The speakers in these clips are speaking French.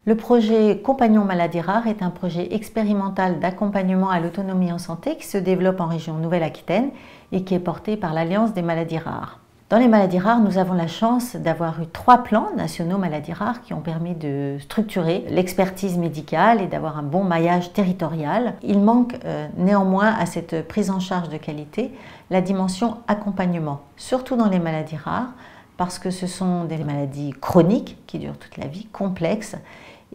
Le projet Compagnon Maladies Rares est un projet expérimental d'accompagnement à l'autonomie en santé qui se développe en région Nouvelle-Aquitaine et qui est porté par l'Alliance des maladies rares. Dans les maladies rares, nous avons la chance d'avoir eu 3 plans nationaux maladies rares qui ont permis de structurer l'expertise médicale et d'avoir un bon maillage territorial. Il manque néanmoins à cette prise en charge de qualité la dimension accompagnement, surtout dans les maladies rares, parce que ce sont des maladies chroniques qui durent toute la vie, complexes,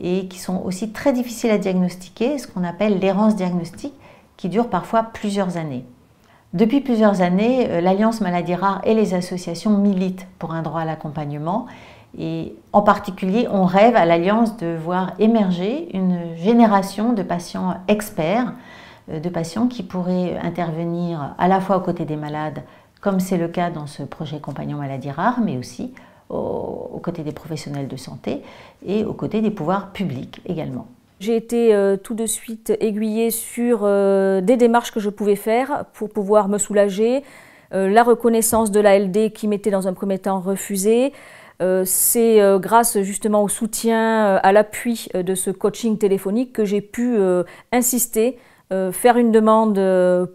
et qui sont aussi très difficiles à diagnostiquer, ce qu'on appelle l'errance diagnostique, qui dure parfois plusieurs années. Depuis plusieurs années, l'Alliance Maladies Rares et les associations militent pour un droit à l'accompagnement, et en particulier, on rêve à l'Alliance de voir émerger une génération de patients experts, de patients qui pourraient intervenir à la fois aux côtés des malades, comme c'est le cas dans ce projet Compagnon Maladies Rares, mais aussi aux côtés des professionnels de santé et aux côtés des pouvoirs publics également. J'ai été tout de suite aiguillée sur des démarches que je pouvais faire pour pouvoir me soulager, la reconnaissance de l'ALD qui m'était dans un premier temps refusée. C'est grâce justement au soutien, à l'appui de ce coaching téléphonique que j'ai pu insister, faire une demande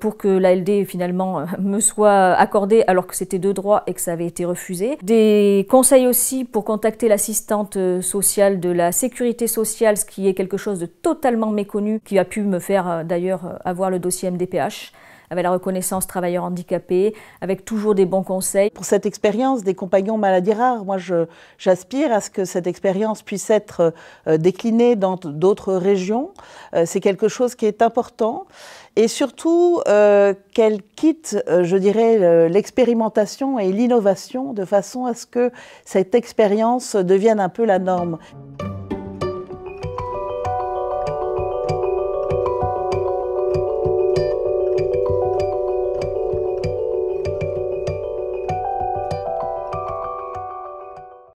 pour que l'ALD finalement me soit accordée alors que c'était de droit et que ça avait été refusé. Des conseils aussi pour contacter l'assistante sociale de la sécurité sociale, ce qui est quelque chose de totalement méconnu, qui a pu me faire d'ailleurs avoir le dossier MDPH, avec la reconnaissance travailleurs handicapés, avec toujours des bons conseils. Pour cette expérience des compagnons maladies rares, moi j'aspire à ce que cette expérience puisse être déclinée dans d'autres régions. C'est quelque chose qui est important et surtout qu'elle quitte, je dirais, l'expérimentation et l'innovation de façon à ce que cette expérience devienne un peu la norme.